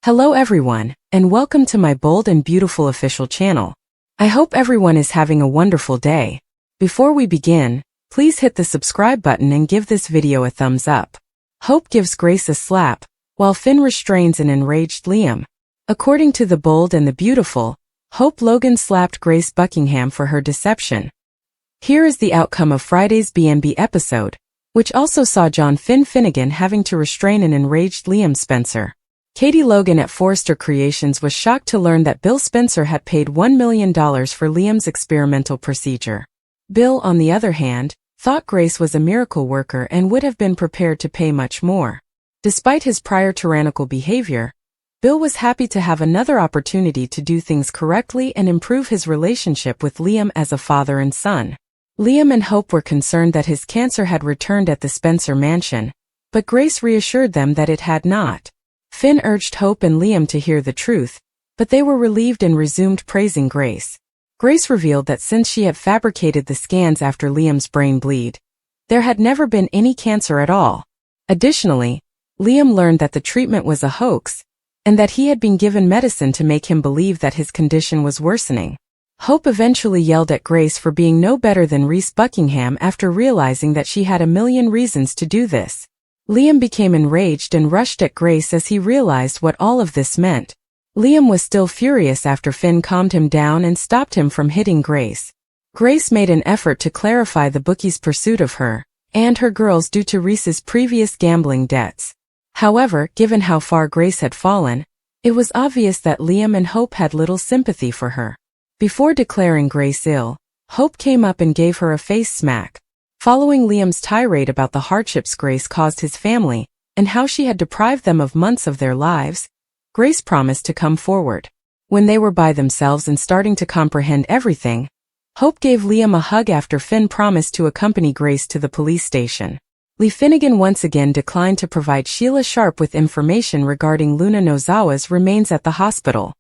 Hello everyone, and welcome to my bold and beautiful official channel. I hope everyone is having a wonderful day. Before we begin, please hit the subscribe button and give this video a thumbs up. Hope gives Grace a slap, while Finn restrains an enraged Liam. According to the bold and the beautiful, Hope Logan slapped Grace Buckingham for her deception. Here is the outcome of Friday's B&B episode, which also saw John Finnegan having to restrain an enraged Liam Spencer. Katie Logan at Forrester Creations was shocked to learn that Bill Spencer had paid $1 million for Liam's experimental procedure. Bill, on the other hand, thought Grace was a miracle worker and would have been prepared to pay much more. Despite his prior tyrannical behavior, Bill was happy to have another opportunity to do things correctly and improve his relationship with Liam as a father and son. Liam and Hope were concerned that his cancer had returned at the Spencer mansion, but Grace reassured them that it had not. Finn urged Hope and Liam to hear the truth, but they were relieved and resumed praising Grace. Grace revealed that since she had fabricated the scans after Liam's brain bleed, there had never been any cancer at all. Additionally, Liam learned that the treatment was a hoax, and that he had been given medicine to make him believe that his condition was worsening. Hope eventually yelled at Grace for being no better than Reese Buckingham after realizing that she had a million reasons to do this. Liam became enraged and rushed at Grace as he realized what all of this meant. Liam was still furious after Finn calmed him down and stopped him from hitting Grace. Grace made an effort to clarify the bookie's pursuit of her and her girls due to Reese's previous gambling debts. However, given how far Grace had fallen, it was obvious that Liam and Hope had little sympathy for her. Before declaring Grace ill, Hope came up and gave her a face smack. Following Liam's tirade about the hardships Grace caused his family, and how she had deprived them of months of their lives, Grace promised to come forward. When they were by themselves and starting to comprehend everything, Hope gave Liam a hug after Finn promised to accompany Grace to the police station. Lee Finnegan once again declined to provide Sheila Sharp with information regarding Luna Nozawa's remains at the hospital.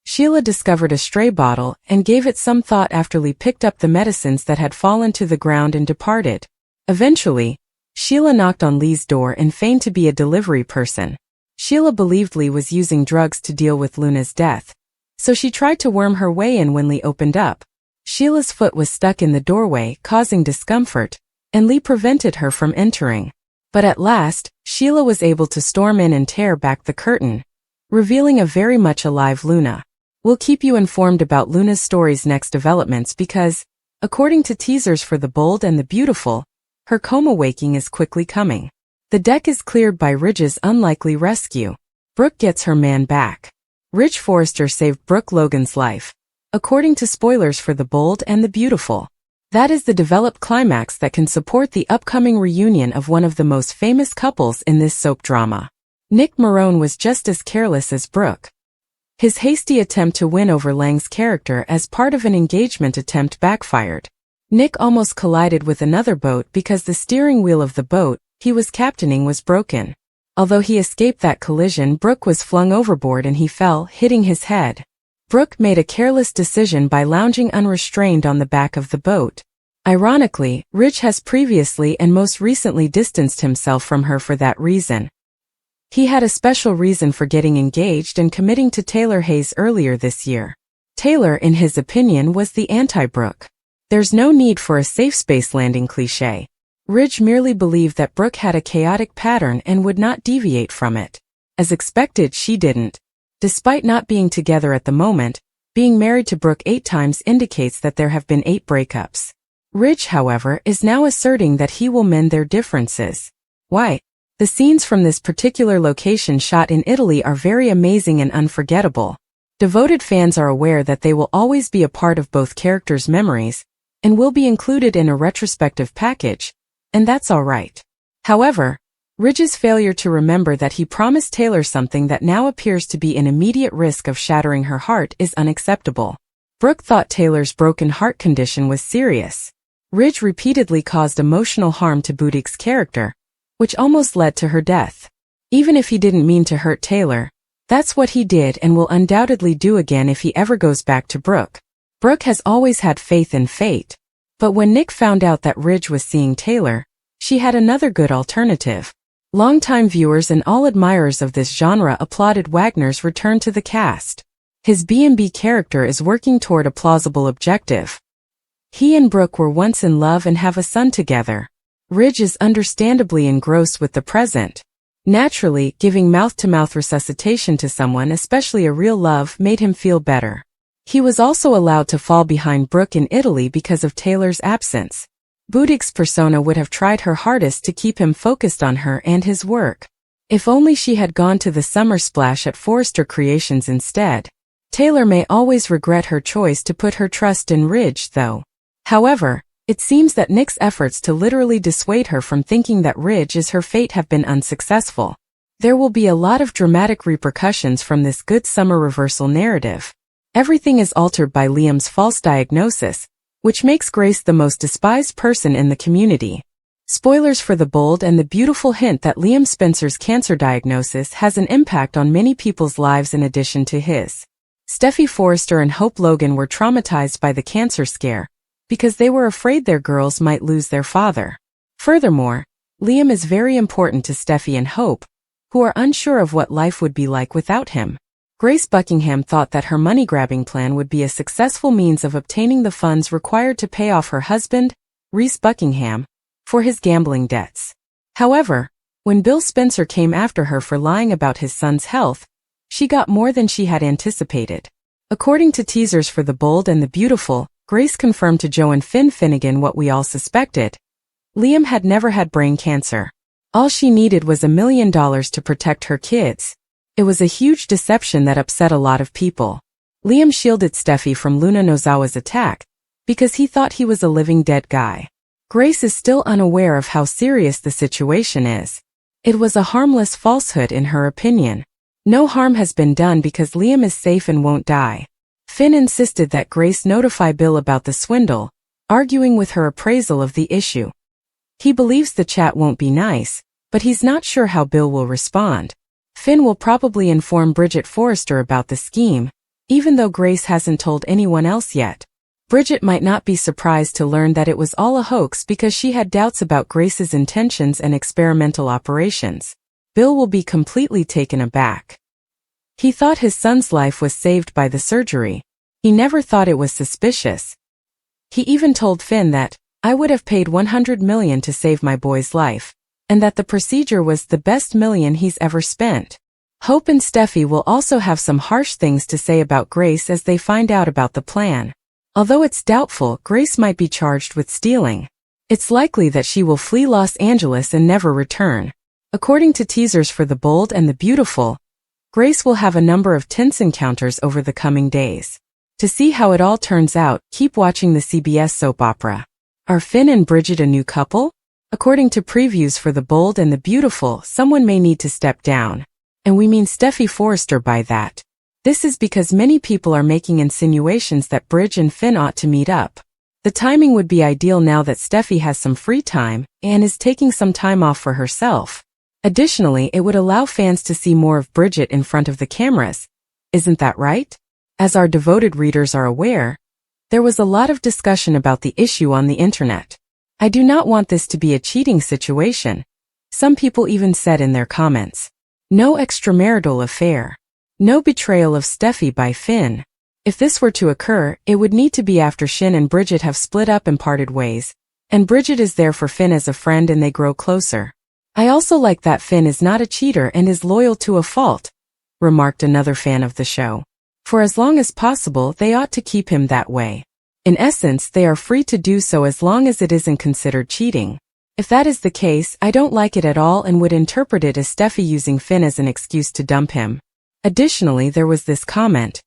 Sheila discovered a stray bottle and gave it some thought after Lee picked up the medicines that had fallen to the ground and departed. Eventually, Sheila knocked on Lee's door and feigned to be a delivery person. Sheila believed Lee was using drugs to deal with Luna's death, so she tried to worm her way in when Lee opened up. Sheila's foot was stuck in the doorway, causing discomfort, and Lee prevented her from entering. But at last, Sheila was able to storm in and tear back the curtain, revealing a very much alive Luna. We'll keep you informed about Luna's story's next developments because, according to teasers for The Bold and the Beautiful, her coma waking is quickly coming. The deck is cleared by Ridge's unlikely rescue. Brooke gets her man back. Ridge Forrester saved Brooke Logan's life, according to spoilers for The Bold and the Beautiful. That is the developed climax that can support the upcoming reunion of one of the most famous couples in this soap drama. Nick Marone was just as careless as Brooke. His hasty attempt to win over Lang's character as part of an engagement attempt backfired. Nick almost collided with another boat because the steering wheel of the boat he was captaining was broken. Although he escaped that collision, Brooke was flung overboard and he fell, hitting his head. Brooke made a careless decision by lounging unrestrained on the back of the boat. Ironically, Ridge has previously and most recently distanced himself from her for that reason. He had a special reason for getting engaged and committing to Taylor Hayes earlier this year. Taylor, in his opinion, was the anti-Brooke. There's no need for a safe space landing cliché. Ridge merely believed that Brooke had a chaotic pattern and would not deviate from it. As expected, she didn't. Despite not being together at the moment, being married to Brooke 8 times indicates that there have been 8 breakups. Ridge, however, is now asserting that he will mend their differences. Why? The scenes from this particular location shot in Italy are very amazing and unforgettable. Devoted fans are aware that they will always be a part of both characters' memories, and will be included in a retrospective package, and that's alright. However, Ridge's failure to remember that he promised Taylor something that now appears to be in immediate risk of shattering her heart is unacceptable. Brooke thought Taylor's broken heart condition was serious. Ridge repeatedly caused emotional harm to Boutique's character, which almost led to her death. Even if he didn't mean to hurt Taylor, that's what he did and will undoubtedly do again if he ever goes back to Brooke. Brooke has always had faith in fate. But when Nick found out that Ridge was seeing Taylor, she had another good alternative. Longtime viewers and all admirers of this genre applauded Wagner's return to the cast. His B&B character is working toward a plausible objective. He and Brooke were once in love and have a son together. Ridge is understandably engrossed with the present. Naturally, giving mouth-to-mouth resuscitation to someone, especially a real love, made him feel better. He was also allowed to fall behind Brooke in Italy because of Taylor's absence. Budig's persona would have tried her hardest to keep him focused on her and his work. If only she had gone to the summer splash at Forrester Creations instead. Taylor may always regret her choice to put her trust in Ridge, though. However, it seems that Nick's efforts to literally dissuade her from thinking that Ridge is her fate have been unsuccessful. There will be a lot of dramatic repercussions from this good summer reversal narrative. Everything is altered by Liam's false diagnosis, which makes Grace the most despised person in the community. Spoilers for The Bold and the Beautiful hint that Liam Spencer's cancer diagnosis has an impact on many people's lives in addition to his. Steffi Forrester and Hope Logan were traumatized by the cancer scare, because they were afraid their girls might lose their father. Furthermore, Liam is very important to Steffi and Hope, who are unsure of what life would be like without him. Grace Buckingham thought that her money-grabbing plan would be a successful means of obtaining the funds required to pay off her husband, Reese Buckingham, for his gambling debts. However, when Bill Spencer came after her for lying about his son's health, she got more than she had anticipated. According to teasers for The Bold and the Beautiful, Grace confirmed to Joe and Finn Finnegan what we all suspected. Liam had never had brain cancer. All she needed was $1 million to protect her kids. It was a huge deception that upset a lot of people. Liam shielded Steffi from Luna Nozawa's attack, because he thought he was a living dead guy. Grace is still unaware of how serious the situation is. It was a harmless falsehood in her opinion. No harm has been done because Liam is safe and won't die. Finn insisted that Grace notify Bill about the swindle, arguing with her appraisal of the issue. He believes the chat won't be nice, but he's not sure how Bill will respond. Finn will probably inform Bridget Forrester about the scheme, even though Grace hasn't told anyone else yet. Bridget might not be surprised to learn that it was all a hoax because she had doubts about Grace's intentions and experimental operations. Bill will be completely taken aback. He thought his son's life was saved by the surgery. He never thought it was suspicious. He even told Finn that, "I would have paid $100 million to save my boy's life," and that the procedure was the best $1 million he's ever spent. Hope and Steffi will also have some harsh things to say about Grace as they find out about the plan. Although it's doubtful, Grace might be charged with stealing. It's likely that she will flee Los Angeles and never return. According to teasers for The Bold and the Beautiful, Grace will have a number of tense encounters over the coming days. To see how it all turns out, keep watching the CBS soap opera. Are Finn and Bridget a new couple? According to previews for The Bold and the Beautiful, someone may need to step down. And we mean Steffi Forrester by that. This is because many people are making insinuations that Bridge and Finn ought to meet up. The timing would be ideal now that Steffi has some free time and is taking some time off for herself. Additionally, it would allow fans to see more of Bridget in front of the cameras. Isn't that right? As our devoted readers are aware, there was a lot of discussion about the issue on the internet. I do not want this to be a cheating situation. Some people even said in their comments, "No extramarital affair. No betrayal of Steffi by Finn." If this were to occur, it would need to be after Shin and Bridget have split up and parted ways, and Bridget is there for Finn as a friend and they grow closer. "I also like that Finn is not a cheater and is loyal to a fault," remarked another fan of the show. "For as long as possible, they ought to keep him that way. In essence, they are free to do so as long as it isn't considered cheating. If that is the case, I don't like it at all and would interpret it as Steffi using Finn as an excuse to dump him." Additionally, there was this comment.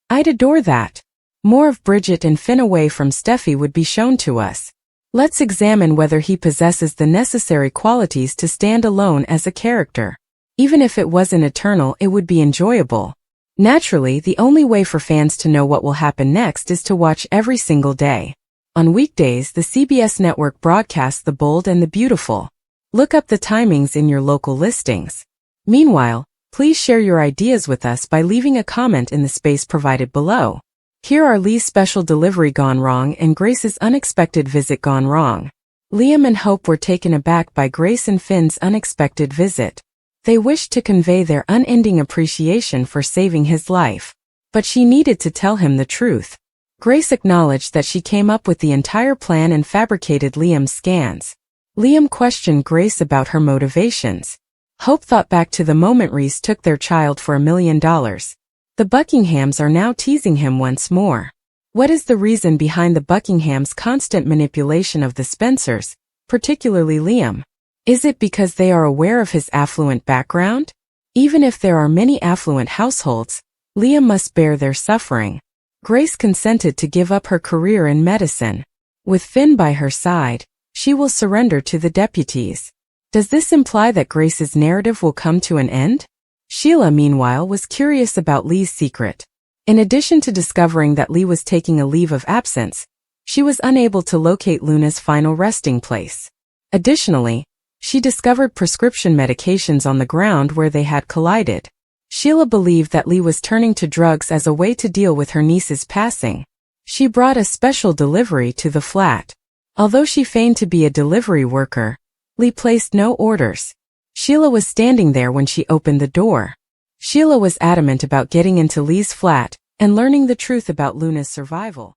"I'd adore that. More of Bridget and Finn away from Steffi would be shown to us. Let's examine whether he possesses the necessary qualities to stand alone as a character. Even if it wasn't eternal, it would be enjoyable." Naturally, the only way for fans to know what will happen next is to watch every single day. On weekdays, the CBS network broadcasts The Bold and the Beautiful. Look up the timings in your local listings. Meanwhile, please share your ideas with us by leaving a comment in the space provided below. Here are Lee's special delivery gone wrong and Grace's unexpected visit gone wrong. Liam and Hope were taken aback by Grace and Finn's unexpected visit. They wished to convey their unending appreciation for saving his life. But she needed to tell him the truth. Grace acknowledged that she came up with the entire plan and fabricated Liam's scans. Liam questioned Grace about her motivations. Hope thought back to the moment Reese took their child for $1 million. The Buckinghams are now teasing him once more. What is the reason behind the Buckinghams' constant manipulation of the Spencers, particularly Liam? Is it because they are aware of his affluent background? Even if there are many affluent households, Liam must bear their suffering. Grace consented to give up her career in medicine. With Finn by her side, she will surrender to the deputies. Does this imply that Grace's narrative will come to an end? Sheila, meanwhile, was curious about Lee's secret. In addition to discovering that Lee was taking a leave of absence, she was unable to locate Luna's final resting place. Additionally, she discovered prescription medications on the ground where they had collided. Sheila believed that Lee was turning to drugs as a way to deal with her niece's passing. She brought a special delivery to the flat. Although she feigned to be a delivery worker, Lee placed no orders. Sheila was standing there when she opened the door. Sheila was adamant about getting into Lee's flat and learning the truth about Luna's survival.